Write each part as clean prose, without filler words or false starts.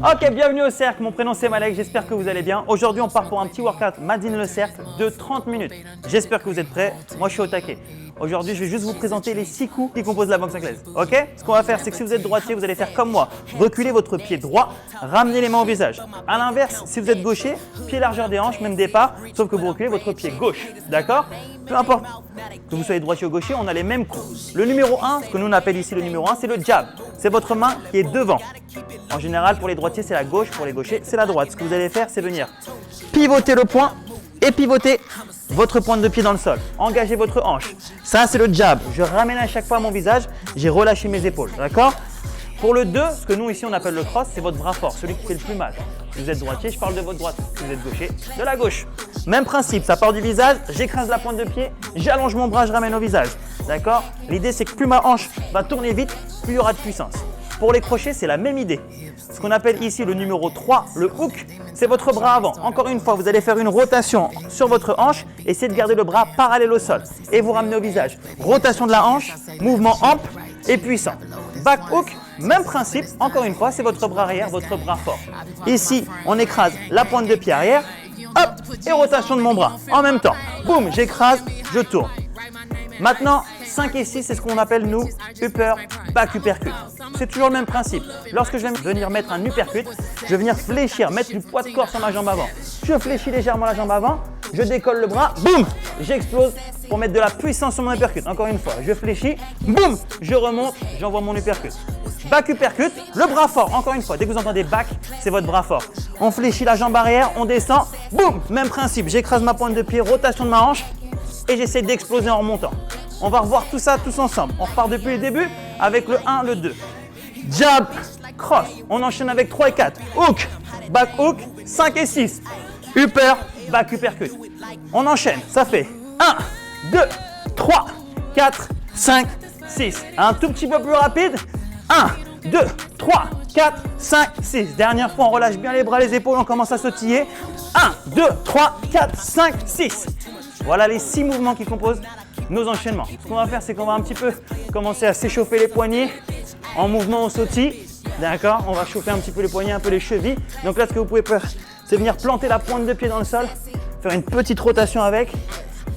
Ok, bienvenue au cercle, mon prénom c'est Malek, j'espère que vous allez bien. Aujourd'hui on part pour un petit workout Made in le cercle de 30 minutes. J'espère que vous êtes prêts, moi je suis au taquet. Aujourd'hui je vais juste vous présenter les 6 coups qui composent la boxe anglaise. Ok? Ce qu'on va faire c'est que si vous êtes droitier, vous allez faire comme moi. Reculez votre pied droit, ramenez les mains au visage. A l'inverse, si vous êtes gaucher, pied largeur des hanches, même départ, sauf que vous reculez votre pied gauche. D'accord? Peu importe que vous soyez droitier ou gaucher, on a les mêmes coups. Le numéro 1, ce que nous on appelle ici le numéro 1, c'est le jab. C'est votre main qui est devant. En général, pour les droitiers, c'est la gauche, pour les gauchers, c'est la droite. Ce que vous allez faire, c'est venir pivoter le poing et pivoter votre pointe de pied dans le sol. Engagez votre hanche. Ça, c'est le jab. Je ramène à chaque fois mon visage, j'ai relâché mes épaules. D'accord? Pour le 2, ce que nous ici on appelle le cross, c'est votre bras fort, celui qui fait le plus mal. Si vous êtes droitier, je parle de votre droite. Si vous êtes gaucher, de la gauche. Même principe, ça part du visage, j'écrase la pointe de pied, j'allonge mon bras, je ramène au visage. D'accord? L'idée, c'est que plus ma hanche va tourner vite, plus il y aura de puissance. Pour les crochets, c'est la même idée. Ce qu'on appelle ici le numéro 3, le hook, c'est votre bras avant. Encore une fois, vous allez faire une rotation sur votre hanche, essayez de garder le bras parallèle au sol et vous ramenez au visage. Rotation de la hanche, mouvement ample et puissant. Back hook, même principe, encore une fois, c'est votre bras arrière, votre bras fort. Ici, on écrase la pointe de pied arrière, hop, et rotation de mon bras. En même temps, boum, j'écrase, je tourne. Maintenant, 5 et 6, c'est ce qu'on appelle, nous, upper, back uppercut. C'est toujours le même principe. Lorsque je vais venir mettre un uppercut, je vais venir fléchir, mettre du poids de corps sur ma jambe avant. Je fléchis légèrement la jambe avant, je décolle le bras, boum, j'explose pour mettre de la puissance sur mon uppercut. Encore une fois, je fléchis, boum, je remonte, j'envoie mon uppercut. Back uppercut, le bras fort, encore une fois, dès que vous entendez back, c'est votre bras fort. On fléchit la jambe arrière, on descend, boum, même principe, j'écrase ma pointe de pied, rotation de ma hanche et j'essaie d'exploser en remontant. On va revoir tout ça tous ensemble. On repart depuis le début avec le 1, le 2. Jab, cross, on enchaîne avec 3 et 4. Hook, back hook, 5 et 6. Upper, back uppercut. On enchaîne, ça fait 1, 2, 3, 4, 5, 6. Un tout petit peu plus rapide. 1, 2, 3, 4, 5, 6. Dernière fois, on relâche bien les bras, les épaules, on commence à sautiller. 1, 2, 3, 4, 5, 6. Voilà les 6 mouvements qui composent nos enchaînements. Ce qu'on va faire, c'est qu'on va un petit peu commencer à s'échauffer les poignets en mouvement au sautille. D'accord? On va chauffer un petit peu les poignets, un peu les chevilles. Donc là, ce que vous pouvez faire, c'est venir planter la pointe de pied dans le sol, faire une petite rotation avec,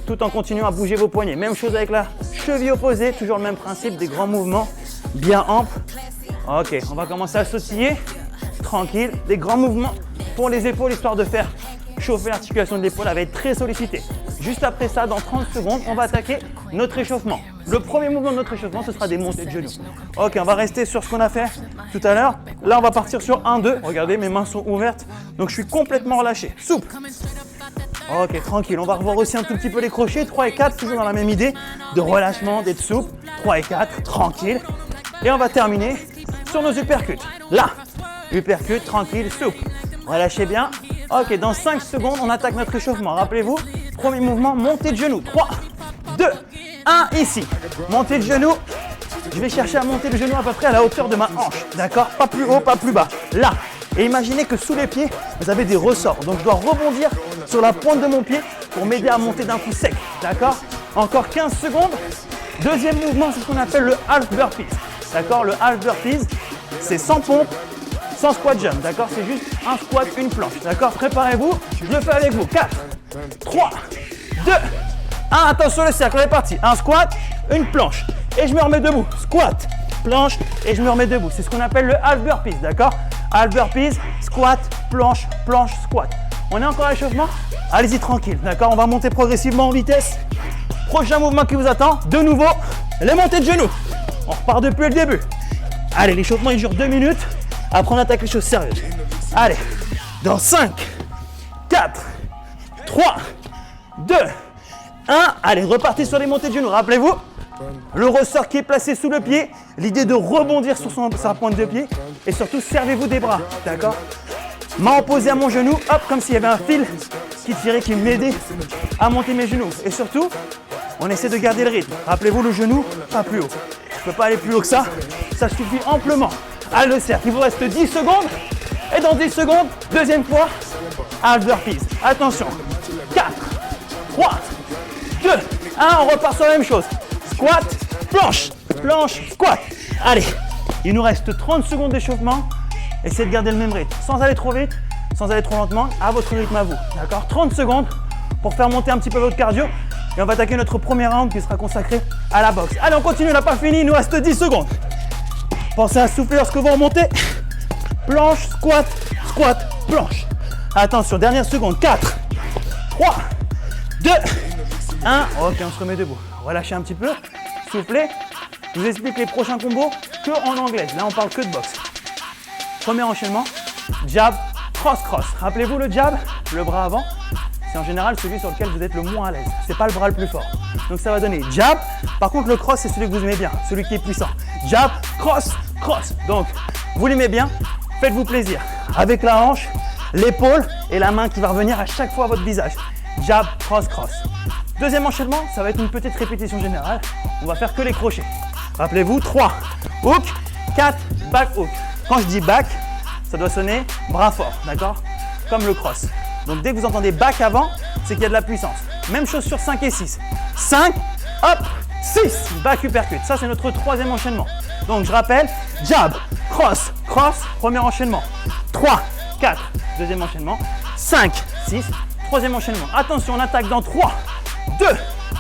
tout en continuant à bouger vos poignets. Même chose avec la cheville opposée, toujours le même principe, des grands mouvements bien amples. Ok, on va commencer à sautiller, tranquille, des grands mouvements pour les épaules, histoire de faire chauffer l'articulation de l'épaule, elle va être très sollicitée. Juste après ça, dans 30 secondes, on va attaquer notre échauffement. Le premier mouvement de notre échauffement, ce sera des montées de genoux. Ok, on va rester sur ce qu'on a fait tout à l'heure. Là, on va partir sur 1-2. Regardez, mes mains sont ouvertes, donc je suis complètement relâché, souple. Ok, tranquille. On va revoir aussi un tout petit peu les crochets. 3 et 4, toujours dans la même idée de relâchement, d'être souple. 3 et 4, tranquille. Et on va terminer sur nos uppercuts. Là, uppercut, tranquille, souple. Relâchez bien. Ok, dans 5 secondes, on attaque notre échauffement. Rappelez-vous, premier mouvement, montée de genoux. 3, 2, 1, ici. Montée de genoux. Je vais chercher à monter le genou à peu près à la hauteur de ma hanche. D'accord? Pas plus haut, pas plus bas. Là. Et imaginez que sous les pieds, vous avez des ressorts. Donc, je dois rebondir sur la pointe de mon pied pour m'aider à monter d'un coup sec. D'accord? Encore 15 secondes. Deuxième mouvement, c'est ce qu'on appelle le half burpees. D'accord? Le half burpees, c'est sans pompe, sans squat jump, d'accord? C'est juste un squat, une planche, d'accord? Préparez-vous, je le fais avec vous. 4, 3, 2, 1, attention le cercle, on est parti. Un squat, une planche, et je me remets debout. Squat, planche, et je me remets debout. C'est ce qu'on appelle le half burpees, d'accord? Half burpees, squat, planche, planche, squat. On est encore à l'échauffement? Allez-y tranquille, d'accord? On va monter progressivement en vitesse. Prochain mouvement qui vous attend, de nouveau, les montées de genoux. On repart depuis le début. Allez, l'échauffement il dure 2 minutes. Après, on attaque les choses sérieuses. Allez, dans 5, 4, 3, 2, 1. Allez, repartez sur les montées de genoux. Rappelez-vous, le ressort qui est placé sous le pied, l'idée de rebondir sur sa pointe de pied. Et surtout, servez-vous des bras, d'accord? Main opposée à mon genou, hop, comme s'il y avait un fil qui tirait, qui m'aidait à monter mes genoux. Et surtout, on essaie de garder le rythme. Rappelez-vous, le genou, pas plus haut. Je ne peux pas aller plus haut que ça. Ça suffit amplement. Allez, le cercle, il vous reste 10 secondes. Et dans 10 secondes, deuxième fois, half burpees. Attention, 4, 3, 2, 1, on repart sur la même chose. Squat, planche, planche, squat. Allez, il nous reste 30 secondes d'échauffement. Essayez de garder le même rythme, sans aller trop vite, sans aller trop lentement, à votre rythme à vous. D'accord? 30 secondes pour faire monter un petit peu votre cardio. Et on va attaquer notre premier round qui sera consacré à la boxe. Allez, on continue, on n'a pas fini, il nous reste 10 secondes. Pensez à souffler lorsque vous remontez. Planche, squat, squat, planche. Attention, dernière seconde. 4, 3, 2, 1. Ok, on se remet debout. Relâchez un petit peu. Soufflez. Je vous explique les prochains combos que en anglaise. Là, on parle que de boxe. Premier enchaînement. Jab, cross, cross. Rappelez-vous le jab, le bras avant. C'est en général celui sur lequel vous êtes le moins à l'aise. C'est pas le bras le plus fort. Donc ça va donner jab. Par contre, le cross, c'est celui que vous aimez bien, celui qui est puissant. Jab, cross, cross. Donc, vous l'aimez bien, faites-vous plaisir. Avec la hanche, l'épaule et la main qui va revenir à chaque fois à votre visage. Jab, cross, cross. Deuxième enchaînement, ça va être une petite répétition générale. On va faire que les crochets. Rappelez-vous, 3, hook, 4, back, hook. Quand je dis back, ça doit sonner bras fort, d'accord? Comme le cross. Donc dès que vous entendez back avant, c'est qu'il y a de la puissance. Même chose sur 5 et 6. 5, hop, 6, back uppercut. Ça, c'est notre troisième enchaînement. Donc je rappelle, jab, cross, cross, premier enchaînement. 3, 4, deuxième enchaînement. 5, 6, troisième enchaînement. Attention, on attaque dans 3, 2,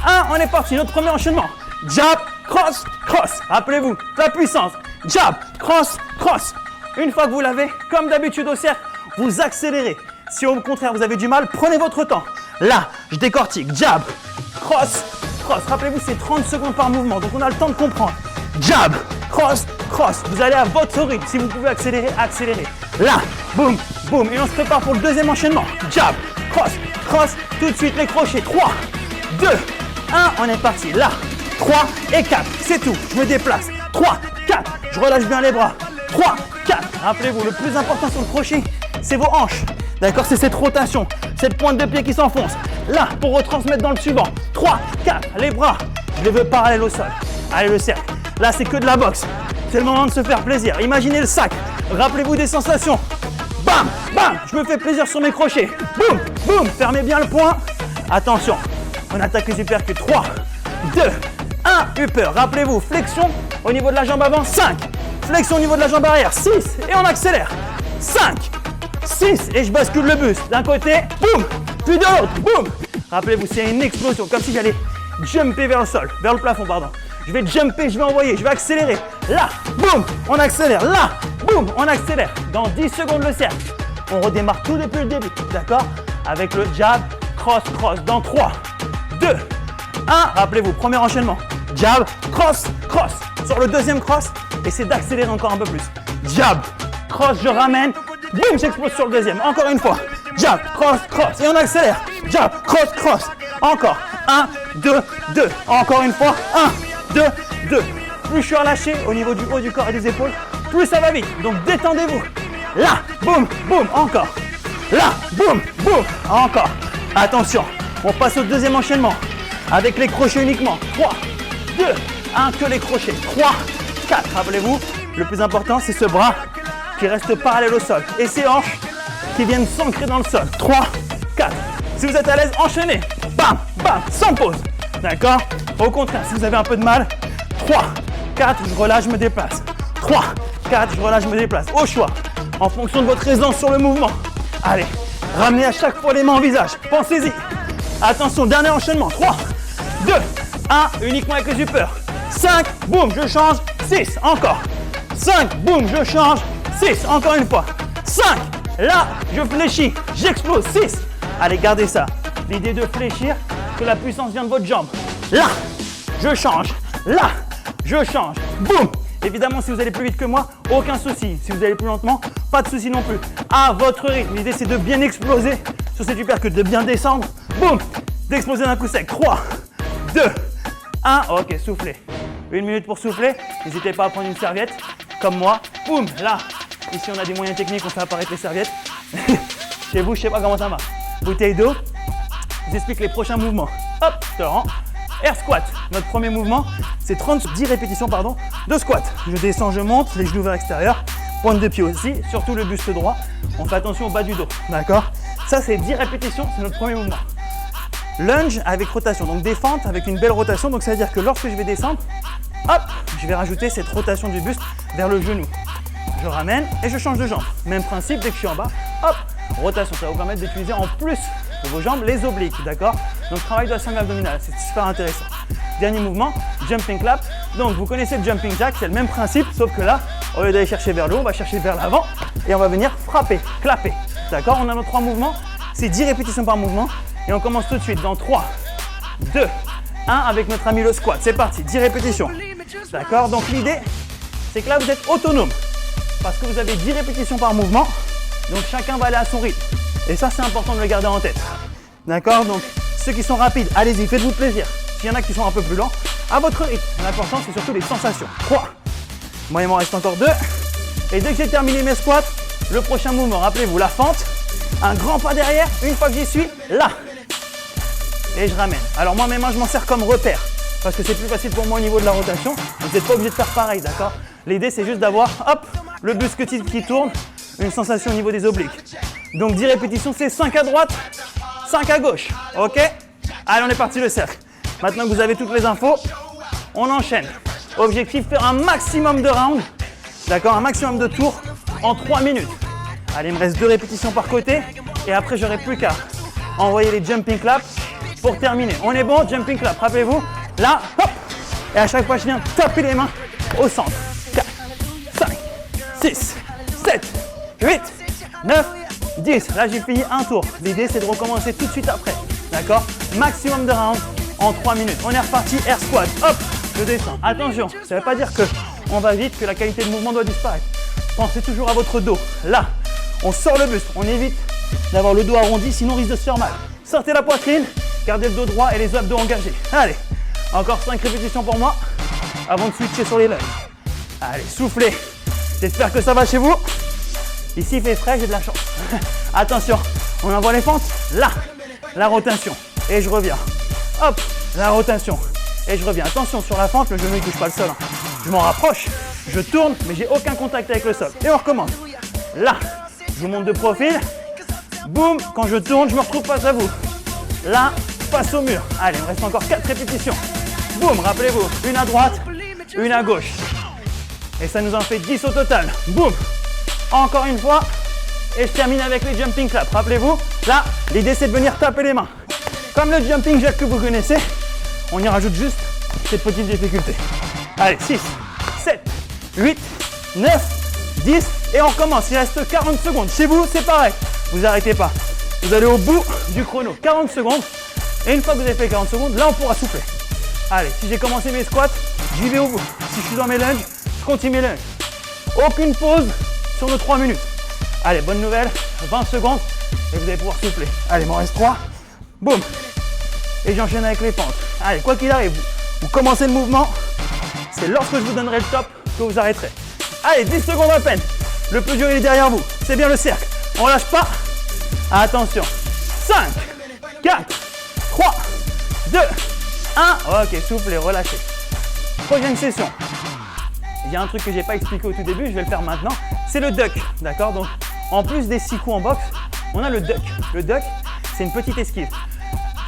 1, on est parti. Notre premier enchaînement. Jab, cross, cross. Rappelez-vous, la puissance. Jab, cross, cross. Une fois que vous l'avez, comme d'habitude au cercle, vous accélérez. Si au contraire vous avez du mal, prenez votre temps. Là, je décortique. Jab, cross, cross. Rappelez-vous, c'est 30 secondes par mouvement, donc on a le temps de comprendre. Jab, cross, cross. Vous allez à votre rythme. Si vous pouvez accélérer, accélérez. Là, boum, boum. Et on se prépare pour le deuxième enchaînement. Jab, cross, cross. Tout de suite les crochets. 3, 2, 1. On est parti. Là, 3 et 4. C'est tout. Je me déplace. 3, 4. Je relâche bien les bras. 3, 4. Rappelez-vous, le plus important sur le crochet, c'est vos hanches. D'accord, c'est cette rotation, cette pointe de pied qui s'enfonce. Là, pour retransmettre dans le suivant. 3, 4, les bras, je les veux parallèles au sol. Allez, le cercle. Là, c'est que de la boxe. C'est le moment de se faire plaisir. Imaginez le sac. Rappelez-vous des sensations. Bam, bam, je me fais plaisir sur mes crochets. Boum, boum, fermez bien le poing. Attention, on attaque les uppercuts. 3, 2, 1, upper. Rappelez-vous, flexion au niveau de la jambe avant. 5, flexion au niveau de la jambe arrière. 6, et on accélère. 5, 6, et je bascule le buste. D'un côté, boum, puis de l'autre, boum. Rappelez-vous, c'est une explosion, comme si j'allais jumper vers le sol, vers le plafond, pardon. Je vais jumper, je vais envoyer, je vais accélérer. Là, boum, on accélère. Là, boum, on accélère. Dans 10 secondes le cercle. On redémarre tout depuis le début, d'accord? Avec le jab, cross, cross. Dans 3, 2, 1. Rappelez-vous, premier enchaînement. Jab, cross, cross. Sur le deuxième cross, essayez d'accélérer encore un peu plus. Jab, cross, je ramène. Boum, j'explose sur le deuxième. Encore une fois. Jab, cross, cross. Et on accélère. Jab, cross, cross. Encore. 1, 2, 2. Encore une fois. 1, 2, 2. Plus je suis relâché au niveau du haut du corps et des épaules, plus ça va vite. Donc détendez-vous. Là, boum, boum. Encore. Là, boum, boum. Encore. Attention. On passe au deuxième enchaînement. Avec les crochets uniquement. 3, 2, 1. Que les crochets. 3, 4. Rappelez-vous, le plus important, c'est ce bras qui reste parallèle au sol. Et ces hanches qui viennent s'ancrer dans le sol. 3, 4. Si vous êtes à l'aise, enchaînez. Bam, bam, sans pause. D'accord? Au contraire, si vous avez un peu de mal, 3, 4, je relâche, je me déplace. 3, 4, je relâche, je me déplace. Au choix, en fonction de votre aisance sur le mouvement. Allez, ramenez à chaque fois les mains au visage. Pensez-y. Attention, dernier enchaînement. 3, 2, 1, uniquement avec les uppers. 5, boum, je change. 6, encore. 5, boum, je change. 6, encore une fois. 5, là, je fléchis, j'explose. 6, allez, gardez ça. L'idée de fléchir, que la puissance vient de votre jambe. Là, je change. Là, je change. Boum. Évidemment, si vous allez plus vite que moi, aucun souci. Si vous allez plus lentement, pas de souci non plus. À votre rythme. L'idée, c'est de bien exploser sur cette uppercut, de bien descendre. Boum. D'exploser d'un coup sec. 3, 2, 1. Ok, soufflez. 1 minute pour souffler. N'hésitez pas à prendre une serviette, comme moi. Boum. Là. Ici, on a des moyens techniques, on fait apparaître les serviettes. Chez vous, je ne sais pas comment ça marche. Bouteille d'eau. Je vous explique les prochains mouvements. Hop, je te rends. Air squat. Notre premier mouvement, c'est 10 répétitions de squat. Je descends, je monte, les genoux vers l'extérieur. Pointe de pied aussi, surtout le buste droit. On fait attention au bas du dos. D'accord? Ça, c'est 10 répétitions, c'est notre premier mouvement. Lunge avec rotation, donc des fentes avec une belle rotation. Donc, ça veut dire que lorsque je vais descendre, hop, je vais rajouter cette rotation du buste vers le genou. Je ramène et je change de jambe. Même principe, dès que je suis en bas, hop, rotation. Ça va vous permettre d'utiliser en plus de vos jambes les obliques, d'accord? Donc travail de la sangle abdominale, c'est super intéressant. Dernier mouvement, jumping clap. Donc vous connaissez le jumping jack, c'est le même principe, sauf que là, au lieu d'aller chercher vers le haut, on va chercher vers l'avant et on va venir frapper, clapper. D'accord? On a nos 3 mouvements, c'est 10 répétitions par mouvement et on commence tout de suite dans 3, 2, 1 avec notre ami le squat. C'est parti, 10 répétitions. D'accord? Donc l'idée, c'est que là vous êtes autonome parce que vous avez 10 répétitions par mouvement, donc chacun va aller à son rythme. Et ça, c'est important de le garder en tête. D'accord? Donc ceux qui sont rapides, allez-y, faites-vous plaisir. S'il y en a qui sont un peu plus lents, à votre rythme. L'important, c'est surtout les sensations. 3. Moi, il m'en reste encore 2. Et dès que j'ai terminé mes squats, le prochain mouvement, rappelez-vous, la fente, un grand pas derrière, une fois que j'y suis, là. Et je ramène. Alors moi, mes mains, je m'en sers comme repère, parce que c'est plus facile pour moi au niveau de la rotation. Vous n'êtes pas obligé de faire pareil, d'accord? L'idée, c'est juste d'avoir, hop, le buste qui tourne, une sensation au niveau des obliques. Donc 10 répétitions, c'est 5 à droite, 5 à gauche. Ok? Allez, on est parti le cercle. Maintenant que vous avez toutes les infos, on enchaîne. Objectif, faire un maximum de rounds, d'accord, un maximum de tours en 3 minutes. Allez, il me reste 2 répétitions par côté et après, j'aurai plus qu'à envoyer les jumping claps pour terminer. On est bon, jumping clap, rappelez-vous, là, hop, et à chaque fois, je viens taper les mains au centre. 4, 5, 6, 7, 8, 9, 10. Là, j'ai fini un tour. L'idée, c'est de recommencer tout de suite après, d'accord? Maximum de rounds en 3 minutes. On est reparti, air squat, hop, je descends. Attention, ça ne veut pas dire qu'on va vite, que la qualité de mouvement doit disparaître. Pensez toujours à votre dos. Là, on sort le buste, on évite d'avoir le dos arrondi, sinon on risque de se faire mal. Sortez la poitrine, gardez le dos droit et les abdos engagés. Allez, encore 5 répétitions pour moi, avant de switcher sur les legs. Allez, soufflez. J'espère que ça va chez vous. Ici, il fait frais, j'ai de la chance. Attention, on envoie les fentes. Là, la rotation. Et je reviens. Hop, la rotation. Et je reviens. Attention, sur la fente, le genou ne touche pas le sol. Hein. Je m'en rapproche, je tourne, mais j'ai aucun contact avec le sol. Et on recommence. Là, je vous monte de profil. Boum, quand je tourne, je me retrouve face à vous. Là, face au mur. Allez, il me reste encore 4 répétitions. Boum, rappelez-vous, une à droite, une à gauche. Et ça nous en fait 10 au total. Boum. Encore une fois. Et je termine avec les jumping claps. Rappelez-vous, là, l'idée c'est de venir taper les mains. Comme le jumping jack que vous connaissez, on y rajoute juste cette petite difficulté. Allez, 6, 7, 8, 9, 10 et on recommence. Il reste 40 secondes. Chez vous, c'est pareil. Vous n'arrêtez pas. Vous allez au bout du chrono. 40 secondes. Et une fois que vous avez fait 40 secondes, là, on pourra souffler. Allez, si j'ai commencé mes squats, j'y vais au bout. Si je suis dans mes lunges, je continue mes lunges. Aucune pause sur nos 3 minutes. Allez, bonne nouvelle, 20 secondes et vous allez pouvoir souffler. Allez, il m'en reste 3. Boum. Et j'enchaîne avec les pentes. Allez, quoi qu'il arrive, vous commencez le mouvement. C'est lorsque je vous donnerai le top que vous arrêterez. Allez, 10 secondes à peine. Le plus dur, il est derrière vous. C'est bien le cercle. On lâche pas. Attention. 5, 4, 3, 2, 1. Ok, soufflez, relâchez. Prochaine session. Il y a un truc que je n'ai pas expliqué au tout début, je vais le faire maintenant. C'est le duck. D'accord? Donc, en plus des 6 coups en boxe, on a le duck. Le duck, c'est une petite esquive.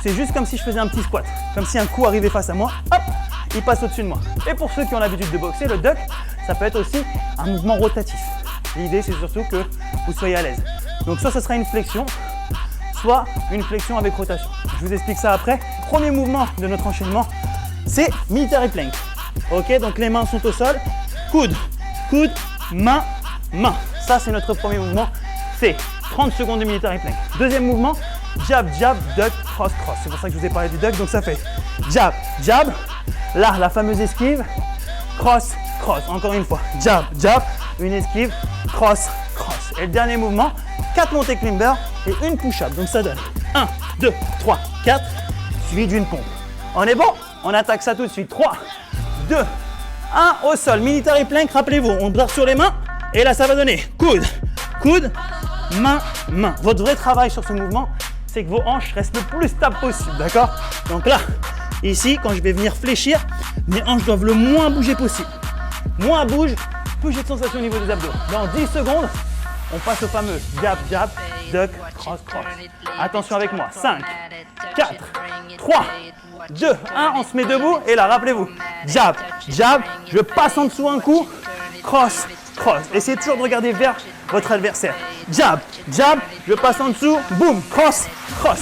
C'est juste comme si je faisais un petit squat. Comme si un coup arrivait face à moi, hop, il passe au-dessus de moi. Et pour ceux qui ont l'habitude de boxer, le duck, ça peut être aussi un mouvement rotatif. L'idée, c'est surtout que vous soyez à l'aise. Donc, soit ce sera une flexion, soit une flexion avec rotation. Je vous explique ça après. Premier mouvement de notre enchaînement, c'est military plank. Ok, donc les mains sont au sol, coude, coude, main, main. Ça, c'est notre premier mouvement. C'est 30 secondes de military plank. Deuxième mouvement, jab, jab, duck, cross, cross. C'est pour ça que je vous ai parlé du duck. Donc ça fait jab, jab. Là, la fameuse esquive, cross, cross. Encore une fois, jab, jab, une esquive, cross, cross. Et le dernier mouvement, 4 montées climber et une push-up. Donc ça donne 1, 2, 3, 4, suivi d'une pompe. On est bon? On attaque ça tout de suite. 3, 2, 1, au sol. Military plank, rappelez-vous, on barre sur les mains. Et là, ça va donner coude, coude, main, main. Votre vrai travail sur ce mouvement, c'est que vos hanches restent le plus stables possible, d'accord? Donc là, ici, quand je vais venir fléchir, mes hanches doivent le moins bouger possible. Moins elles bougent, plus j'ai de sensation au niveau des abdos. Dans 10 secondes, on passe au fameux jab, jab, duck, cross, cross. Attention avec moi. 5, 4, 3, 2, 1, on se met debout. Et là, rappelez-vous, jab, jab, je passe en dessous un coup, cross, cross. Essayez toujours de regarder vers votre adversaire. Jab, jab, je passe en dessous, boum, cross, cross.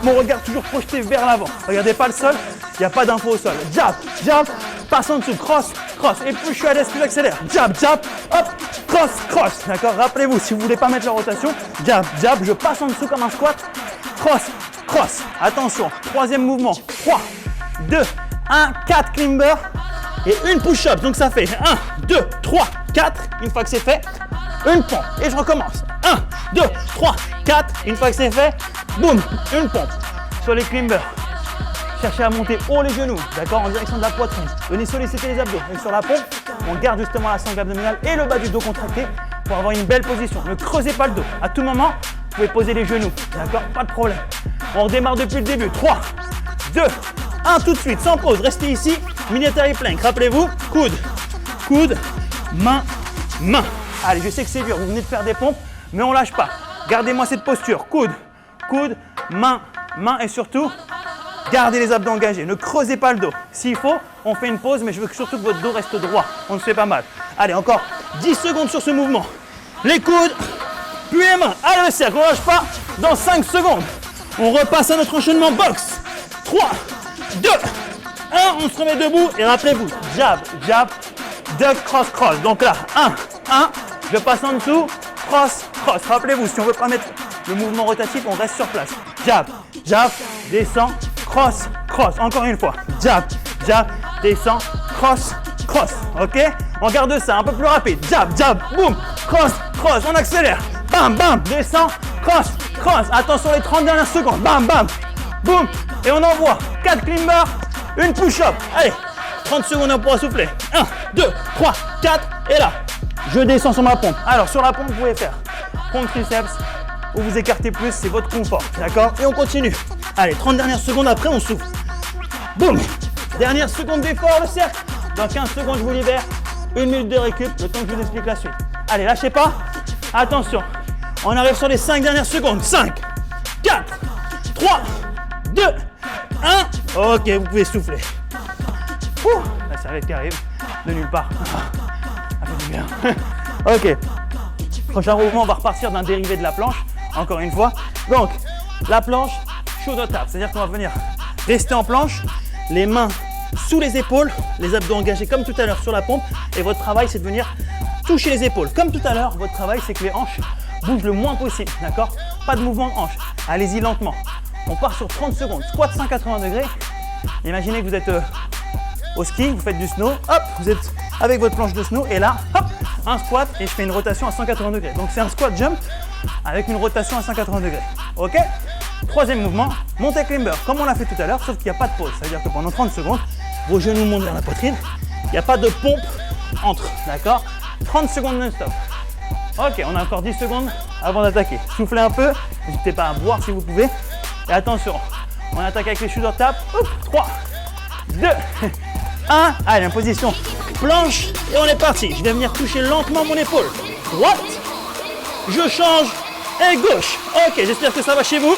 Mon regard toujours projeté vers l'avant. Regardez pas le sol, il n'y a pas d'info au sol. Jab, jab, passe en dessous, cross, cross. Et plus je suis à l'aise, plus j'accélère. Jab, jab, hop, cross, cross. D'accord, rappelez-vous, si vous ne voulez pas mettre la rotation, jab, jab, je passe en dessous comme un squat, cross, cross. Attention, troisième mouvement. 3, 2, 1, 4 climber et une push-up. Donc ça fait 1, 2, 3, 4. Une fois que c'est fait, une pompe. Et je recommence. 1, 2, 3, 4. Une fois que c'est fait, boum, une pompe. Sur les climbers, cherchez à monter haut les genoux, d'accord, en direction de la poitrine. Venez solliciter les abdos. Et sur la pompe, on garde justement la sangle abdominale et le bas du dos contracté pour avoir une belle position. Ne creusez pas le dos. À tout moment, vous pouvez poser les genoux, d'accord, pas de problème. On redémarre depuis le début. 3, 2, 1, tout de suite, sans pause. Restez ici, military plank. Rappelez-vous, coude, coude, main, main. Allez, je sais que c'est dur, vous venez de faire des pompes, mais on lâche pas. Gardez-moi cette posture, coude, coude, main, main et surtout, gardez les abdos engagés. Ne creusez pas le dos. S'il faut, on fait une pause, mais je veux surtout que votre dos reste droit. On ne se fait pas mal. Allez, encore 10 secondes sur ce mouvement. Les coudes, puis les mains. Allez, le cercle, on ne lâche pas. Dans 5 secondes, on repasse à notre enchaînement boxe. 3, 2, 1, on se remet debout. Et rappelez-vous, jab, jab, duck, cross, cross. Donc là, 1, 1, je passe en dessous, cross, cross. Rappelez-vous, si on ne veut pas mettre le mouvement rotatif, on reste sur place. Jab, jab, descend, cross, cross. Encore une fois. Jab, jab, descend, cross, cross. Ok? On garde ça un peu plus rapide. Jab, jab, boum, cross, cross. On accélère. Bam, bam, descend, cross, cross. Attention les 30 dernières secondes. Bam, bam, boum. Et on envoie 4 climbers, une push-up. Allez, 30 secondes, on pourra souffler. 1, 2, 3, 4. Et là, je descends sur ma pompe. Alors, sur la pompe, vous pouvez faire pompe triceps ou vous écartez plus, c'est votre confort. D'accord? Et on continue. Allez, 30 dernières secondes, après, on souffle. Boum. Dernière seconde d'effort, le cercle. Dans 15 secondes, je vous libère. 1 minute de récup, le temps que je vous explique la suite. Allez, lâchez pas. Attention. On arrive sur les 5 dernières secondes. 5, 4, 3, 2, 1. Ok, vous pouvez souffler. Ouh, la serviette qui arrive de nulle part. Ça fait du bien. Ok. Prochain mouvement, on va repartir d'un dérivé de la planche. Encore une fois. Donc, la planche, shoulder tap. C'est-à-dire qu'on va venir rester en planche, les mains sous les épaules, les abdos engagés comme tout à l'heure sur la pompe. Et votre travail, c'est de venir toucher les épaules. Comme tout à l'heure, votre travail, c'est que les hanches bougent le moins possible. D'accord? Pas de mouvement de hanche. Allez-y lentement. On part sur 30 secondes. Squat 180 degrés. Imaginez que vous êtes au ski, vous faites du snow. Hop, vous êtes avec votre planche de snow. Et là, hop, un squat et je fais une rotation à 180 degrés. Donc, c'est un squat jump avec une rotation à 180 degrés. Ok? Troisième mouvement, montée climber, comme on l'a fait tout à l'heure, sauf qu'il n'y a pas de pause. C'est-à-dire que pendant 30 secondes, vos genoux montent vers la poitrine. Il n'y a pas de pompe entre. D'accord? 30 secondes non-stop. Ok, on a encore 10 secondes avant d'attaquer. Soufflez un peu, n'hésitez pas à boire si vous pouvez. Et attention, on attaque avec les shoulder taps. 3, 2, 1. Allez, en position planche et on est parti. Je vais venir toucher lentement mon épaule. Droite, je change et gauche. Ok, j'espère que ça va chez vous.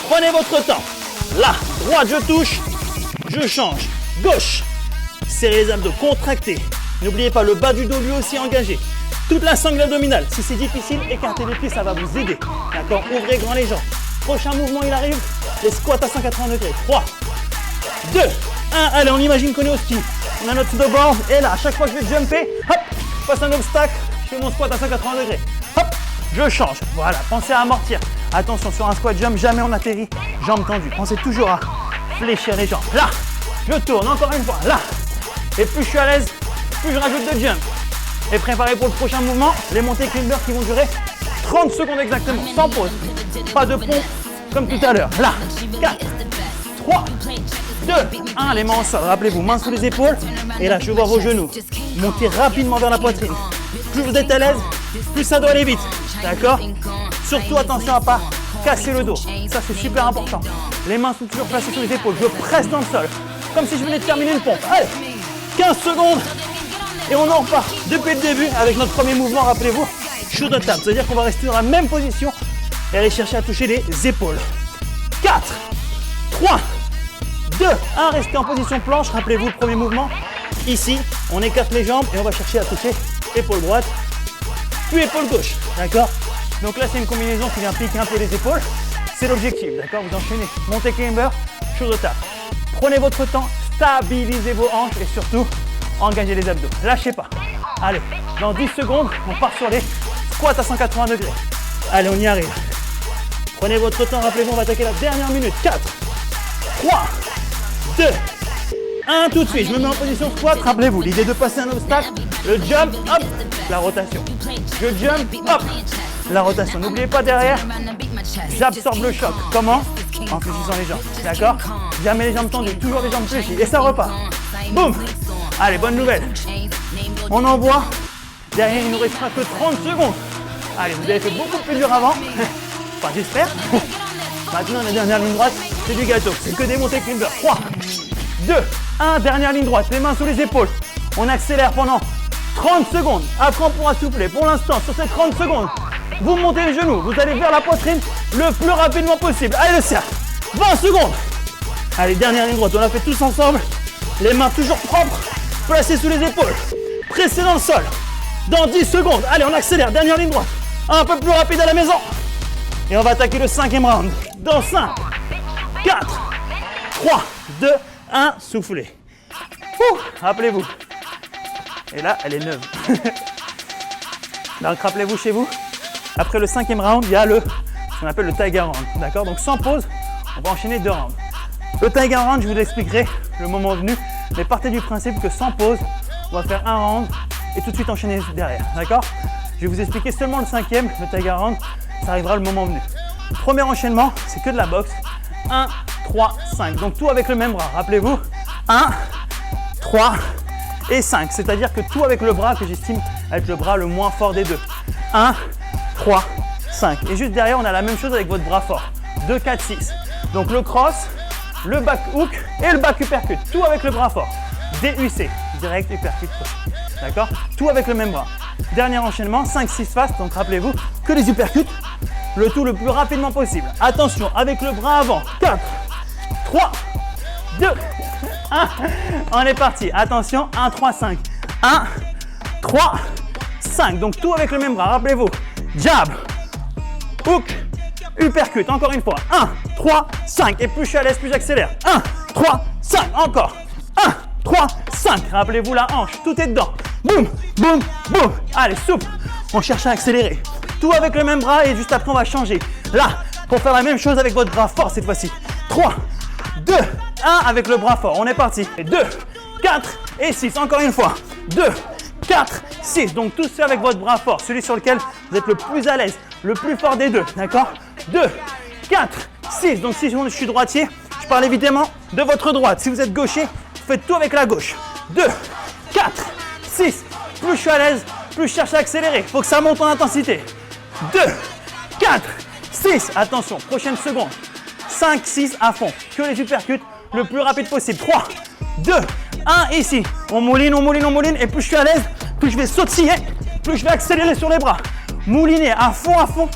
Prenez votre temps. Là, droite, je touche, je change. Gauche, serrez les abdos, contractez. N'oubliez pas le bas du dos lui aussi engagé. Toute la sangle abdominale. Si c'est difficile, écartez les pieds, ça va vous aider. D'accord? Ouvrez grand les jambes. Prochain mouvement, il arrive. Les squats à 180 degrés. 3, 2, 1. Allez, on imagine qu'on est au ski. On a notre snowboard. Et là, à chaque fois que je vais jumper, hop, je passe un obstacle. Je fais mon squat à 180 degrés. Hop, je change. Voilà, pensez à amortir. Attention, sur un squat jump, jamais on atterrit. Jambes tendues. Pensez toujours à fléchir les jambes. Là, je tourne encore une fois. Là. Et plus je suis à l'aise, plus je rajoute de jump. Et préparez pour le prochain mouvement, les montées climber qui vont durer 30 secondes exactement, sans pause. Pas de pompe comme tout à l'heure. Là, 4, 3, 2, 1, les mains au sol. Rappelez-vous, mains sous les épaules. Et là, je vois vos genoux. Montez rapidement vers la poitrine. Plus vous êtes à l'aise, plus ça doit aller vite. D'accord? Surtout attention à ne pas casser le dos. Ça, c'est super important. Les mains sont toujours placées sur les épaules. Je presse dans le sol, comme si je venais de terminer une pompe. Allez, 15 secondes. Et on en repart depuis le début avec notre premier mouvement, rappelez-vous, shoulder tap. C'est-à-dire qu'on va rester dans la même position et aller chercher à toucher les épaules. 4, 3, 2, 1. Restez en position planche. Rappelez-vous le premier mouvement. Ici, on écarte les jambes et on va chercher à toucher épaule droite, puis épaule gauche. D'accord? Donc là, c'est une combinaison qui vient piquer un peu les épaules. C'est l'objectif. D'accord? Vous enchaînez. Montez climber, chose de table. Prenez votre temps, stabilisez vos hanches et surtout, engagez les abdos. Lâchez pas. Allez, dans 10 secondes, on part sur les squats à 180 degrés. Allez, on y arrive. Prenez votre temps, rappelez-vous, on va attaquer la dernière minute. 4, 3, 2, 1, tout de suite. Je me mets en position squat. Rappelez-vous, l'idée de passer un obstacle, le jump, hop, la rotation. Je jump, hop, la rotation. N'oubliez pas derrière, j'absorbe le choc. Comment? En fléchissant les jambes. D'accord? Jamais les jambes tendues, toujours les jambes fléchies. Et ça repart. Boum. Allez, bonne nouvelle. On envoie. Derrière, il ne nous restera que 30 secondes. Allez, vous avez fait beaucoup plus dur avant. Enfin, j'espère. Maintenant, la dernière ligne droite, c'est du gâteau. C'est que des montées climber. 3, 2, 1. Dernière ligne droite. Les mains sous les épaules. On accélère pendant 30 secondes. Après, on pourra souffler. Pour l'instant, sur ces 30 secondes, vous montez les genoux. Vous allez vers la poitrine le plus rapidement possible. Allez, le cercle. 20 secondes. Allez, dernière ligne droite. On l'a fait tous ensemble. Les mains toujours propres. Placées sous les épaules. Pressez dans le sol. Dans 10 secondes. Allez, on accélère. Dernière ligne droite. Un peu plus rapide à la maison. Et on va attaquer le 5e round. Dans 5, 4, 3, 2, 1. Soufflez. Rappelez-vous. Et là, elle est neuve. Donc, rappelez-vous chez vous. Après le 5e round, il y a ce qu'on appelle le tiger round. D'accord? Donc, sans pause, on va enchaîner 2 rounds. Le tiger round, je vous l'expliquerai le moment venu. Mais partez du principe que sans pause, on va faire un round et tout de suite enchaîner derrière. D'accord? Je vais vous expliquer seulement le 5e, le tiger round. Ça arrivera le moment venu. Premier enchaînement, c'est que de la boxe. 1, 3, 5. Donc tout avec le même bras. Rappelez-vous, 1, 3 et 5. C'est-à-dire que tout avec le bras que j'estime être le bras le moins fort des deux. 1, 3, 5. Et juste derrière, on a la même chose avec votre bras fort. 2, 4, 6. Donc le cross, le back hook et le back uppercut. Tout avec le bras fort. DUC, direct uppercut crochet. D'accord? Tout avec le même bras. Dernier enchaînement, 5, 6 fast. Donc rappelez-vous que les uppercuts, le tout le plus rapidement possible. Attention, avec le bras avant. 4, 3, 2, 1. On est parti. Attention, 1, 3, 5. 1, 3, 5. Donc tout avec le même bras. Rappelez-vous. Jab, hook, uppercut. Encore une fois. 1, 3, 5. Et plus je suis à l'aise, plus j'accélère. 1, 3, 5. Encore. 1, 3, 5. Rappelez-vous la hanche. Tout est dedans. Boum, boum, boum. Allez, souple. On cherche à accélérer. Tout avec le même bras et juste après, on va changer. Là, pour faire la même chose avec votre bras fort cette fois-ci. 3, 2, 1 avec le bras fort. On est parti. 2, 4 et 6. Encore une fois. 2, 4, 6. Donc, tous ceux avec votre bras fort. Celui sur lequel vous êtes le plus à l'aise. Le plus fort des deux. D'accord? 2, 4, 6. Donc, si je suis droitier, je parle évidemment de votre droite. Si vous êtes gaucher, faites tout avec la gauche. 2, 4, 6. Plus je suis à l'aise, plus je cherche à accélérer. Il faut que ça monte en intensité. 2, 4, 6. Attention, prochaine seconde. 5, 6 à fond. Que les uppercuts le plus rapide possible. 3, 2, 1. Ici. On mouline, on mouline, on mouline. Et plus je suis à l'aise, plus je vais sautiller, plus je vais accélérer sur les bras. Mouliner à fond, à fond.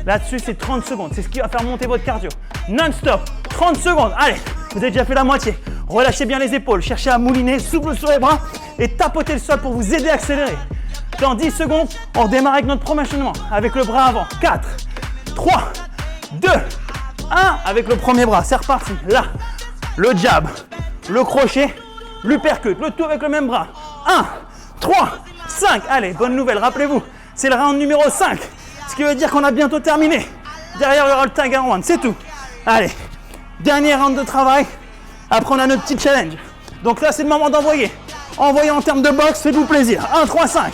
Là-dessus, c'est 30 secondes. C'est ce qui va faire monter votre cardio. Non-stop. 30 secondes. Allez, vous avez déjà fait la moitié. Relâchez bien les épaules. Cherchez à mouliner, souple sur les bras et tapotez le sol pour vous aider à accélérer. Dans 10 secondes, on redémarre avec notre premier enchaînement. Avec le bras avant. 4, 3, 2, 1. Avec le premier bras. C'est reparti. Là, le jab, le crochet, l'uppercut. Le tout avec le même bras. 1, 3, 5. Allez, bonne nouvelle. Rappelez-vous, c'est le round numéro 5. Ce qui veut dire qu'on a bientôt terminé. Derrière, il y aura le tiger round. C'est tout. Allez, dernier round de travail. Après, on a notre petit challenge. Donc là, c'est le moment d'envoyer. Envoyez en termes de boxe, faites-vous plaisir. 1, 3, 5.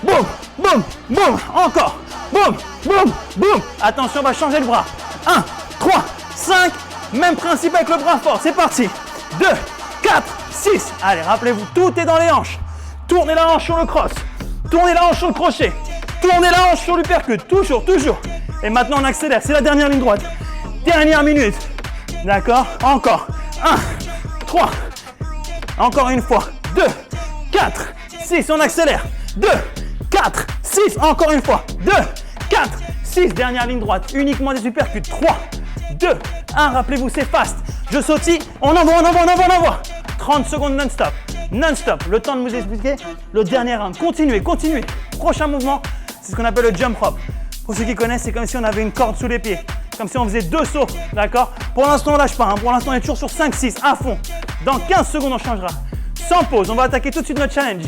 Boum, boum, boum. Encore. Boum, boum, boum. Attention, on va changer le bras. 1, 3, 5. Même principe avec le bras fort. C'est parti. 2, 4, 6. Allez, rappelez-vous, tout est dans les hanches. Tournez la hanche sur le cross. Tournez la hanche sur le crochet. Tournez la hanche sur l'uppercut. Toujours, toujours. Et maintenant, on accélère. C'est la dernière ligne droite. Dernière minute. D'accord? Encore. 1, 3. Encore une fois. 2, 4, 6. On accélère. 2, 4, 6. Encore une fois. 2, 4, 6. Dernière ligne droite. Uniquement des uppercuts. 3, 2, 1. Rappelez-vous, c'est fast. Je sautille, on envoie. 30 secondes non-stop. Non-stop. Le temps de vous expliquer le dernier round. Continuez. Prochain mouvement, c'est ce qu'on appelle le jump rope. Pour ceux qui connaissent, c'est comme si on avait une corde sous les pieds. Comme si on faisait 2 sauts, d'accord? Pour l'instant, on lâche pas. Pour l'instant, on est toujours sur 5-6, à fond. Dans 15 secondes, on changera. Sans pause, on va attaquer tout de suite notre challenge.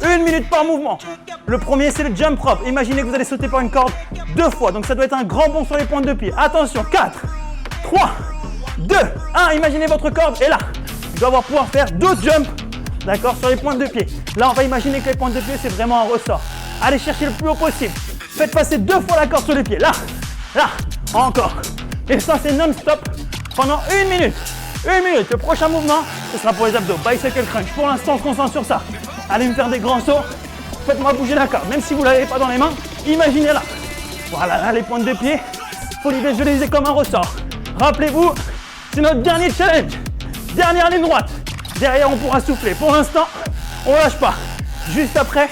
1 minute par mouvement. Le premier, c'est le jump rope. Imaginez que vous allez sauter par une corde 2 fois. Donc, ça doit être un grand bond sur les pointes de pied. Attention, 4, 3, 2, 1. Imaginez votre corde est là. Il doit pouvoir faire 2 jumps, d'accord, sur les pointes de pied. Là, on va imaginer que les pointes de pied, c'est vraiment un ressort. Allez chercher le plus haut possible. Faites passer 2 fois la corde sur les pieds. Là, encore. Et ça, c'est non-stop pendant 1 minute. 1 minute. Le prochain mouvement, ce sera pour les abdos. Bicycle crunch. Pour l'instant, on se concentre sur ça. Allez me faire des grands sauts. Faites-moi bouger la corde. Même si vous ne l'avez pas dans les mains, imaginez-la. Voilà, là, les pointes de pied. Il faut les visualiser comme un ressort. Rappelez-vous, c'est notre dernier challenge. Dernière ligne droite. Derrière, on pourra souffler. Pour l'instant, on ne lâche pas. Juste après,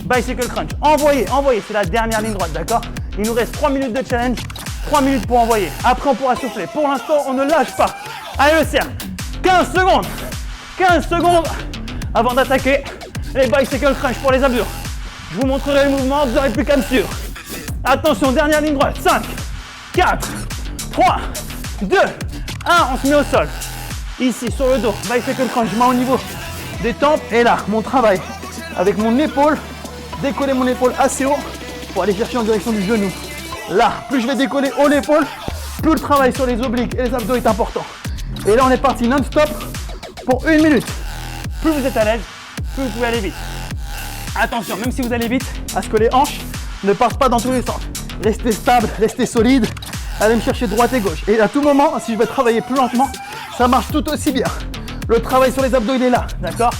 bicycle crunch. Envoyez. C'est la dernière ligne droite, d'accord? Il nous reste 3 minutes de challenge. 3 minutes pour envoyer. Après, on pourra souffler. Pour l'instant, on ne lâche pas. Allez, le cercle. 15 secondes. 15 secondes avant d'attaquer les bicycle crunch pour les abdos. Je vous montrerai le mouvement. Vous n'aurez plus qu'à me suivre. Attention, dernière ligne droite. 5, 4, 3, 2, 1. On se met au sol. Ici, sur le dos. Bicycle crunch. Je mets au niveau des tempes. Et là, mon travail avec mon épaule. Décoller mon épaule assez haut pour aller chercher en direction du genou. Là, plus je vais décoller haut l'épaule, plus le travail sur les obliques et les abdos est important. Et là, on est parti non-stop pour 1 minute. Plus vous êtes à l'aise, plus vous pouvez aller vite. Attention, même si vous allez vite, à ce que les hanches ne partent pas dans tous les sens. Restez stable, restez solide. Allez me chercher droite et gauche. Et à tout moment, si je vais travailler plus lentement, ça marche tout aussi bien. Le travail sur les abdos, il est là, d'accord?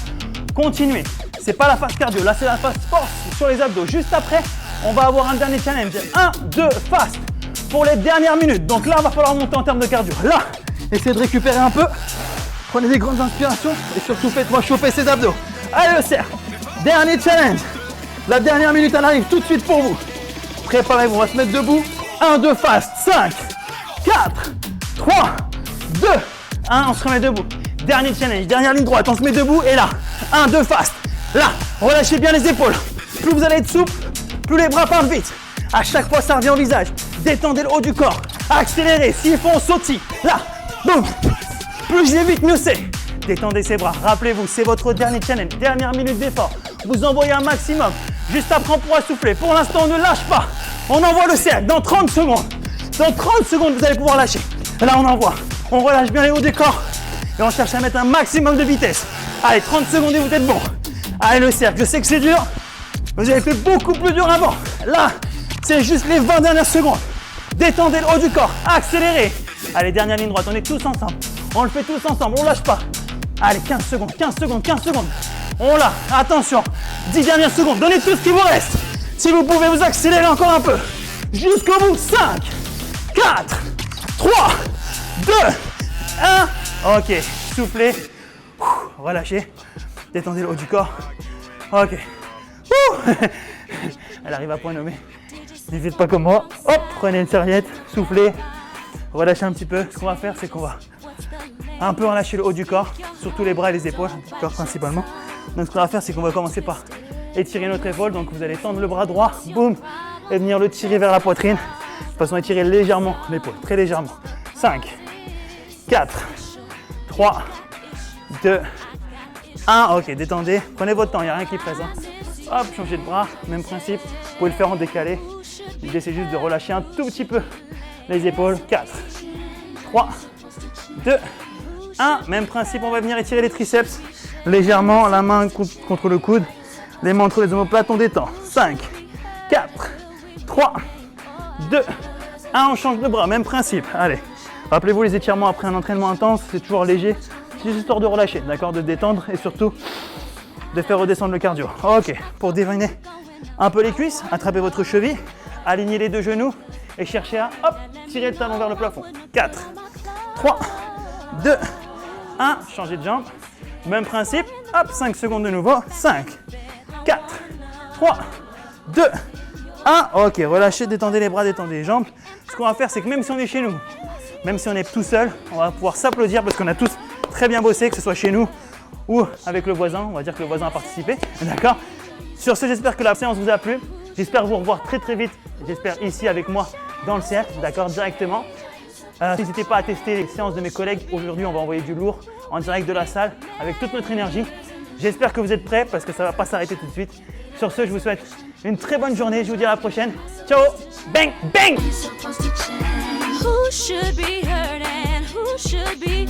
Continuez. C'est pas la phase cardio, là c'est la phase force sur les abdos. Juste après, on va avoir un dernier challenge. 1, 2, fast pour les dernières minutes. Donc là, il va falloir monter en termes de cardio. Là, essayez de récupérer un peu. Prenez des grandes inspirations et surtout faites-moi chauffer ces abdos. Allez, le cercle. Dernier challenge. La dernière minute, elle arrive tout de suite pour vous. Préparez-vous, on va se mettre debout. 1, 2, fast. 5, 4, 3, 2, 1. On se remet debout. Dernier challenge, dernière ligne droite. On se met debout et là, 1, 2, fast. Là, relâchez bien les épaules. Plus vous allez être souple, plus les bras partent vite. À chaque fois, ça revient au visage. Détendez le haut du corps. Accélérez. S'il faut, on sautille. Là, boum. Plus je vais vite, mieux c'est. Détendez ses bras. Rappelez-vous, c'est votre dernier challenge. Dernière minute d'effort. Vous envoyez un maximum. Juste après, on pourra souffler. Pour l'instant, on ne lâche pas. On envoie le cercle. Dans 30 secondes. Dans 30 secondes, vous allez pouvoir lâcher. Là, on envoie. On relâche bien les hauts du corps. Et on cherche à mettre un maximum de vitesse. Allez, 30 secondes et vous êtes bon. Allez, le cercle. Je sais que c'est dur. Vous avez fait beaucoup plus dur avant. Là, c'est juste les 20 dernières secondes. Détendez le haut du corps. Accélérez. Allez, dernière ligne droite. On est tous ensemble. On le fait tous ensemble. On ne lâche pas. Allez, 15 secondes, 15 secondes, 15 secondes. On l'a. Attention. 10 dernières secondes. Donnez tout ce qui vous reste. Si vous pouvez vous accélérer encore un peu. Jusqu'au bout. 5, 4, 3, 2, 1. Ok. Soufflez. Relâchez. Détendez le haut du corps. Ok. Elle arrive à point nommé. Ne faites pas comme moi. Hop, prenez une serviette, soufflez, relâchez un petit peu. Ce qu'on va faire, c'est qu'on va un peu relâcher le haut du corps, surtout les bras et les épaules, le corps principalement. Donc ce qu'on va faire, c'est qu'on va commencer par étirer notre épaule. Donc vous allez tendre le bras droit, boum, et venir le tirer vers la poitrine. De façon à étirer légèrement l'épaule, très légèrement. 5, 4, 3, 2, 1. Ok, détendez, prenez votre temps, il n'y a rien qui presse. Hop, changez de bras, même principe. Vous pouvez le faire en décalé. L'idée, c'est juste de relâcher un tout petit peu les épaules. 4, 3, 2, 1. Même principe, on va venir étirer les triceps légèrement, la main contre le coude, les mains entre les omoplates, on détend. 5, 4, 3, 2, 1. On change de bras, même principe. Allez, rappelez-vous les étirements après un entraînement intense, c'est toujours léger. C'est juste histoire de relâcher, d'accord, de détendre et surtout de faire redescendre le cardio. Ok, pour déviner un peu les cuisses, attrapez votre cheville, alignez les deux genoux et cherchez à hop, tirer le talon vers le plafond. 4, 3, 2, 1. Changez de jambe. Même principe. Hop, 5 secondes de nouveau. 5, 4, 3, 2, 1. Ok, relâchez, détendez les bras, détendez les jambes. Ce qu'on va faire, c'est que même si on est chez nous, Même si on est tout seul, on va pouvoir s'applaudir parce qu'on a tous très bien bossé, que ce soit chez nous ou avec le voisin. On va dire que le voisin a participé. D'accord? Sur ce, j'espère que la séance vous a plu. J'espère vous revoir très très vite. J'espère ici avec moi dans le cercle, d'accord, directement. N'hésitez pas à tester les séances de mes collègues. Aujourd'hui, on va envoyer du lourd en direct de la salle avec toute notre énergie. J'espère que vous êtes prêts parce que ça ne va pas s'arrêter tout de suite. Sur ce, je vous souhaite une très bonne journée. Je vous dis à la prochaine. Ciao, bang, bang! Who should be heard and who should be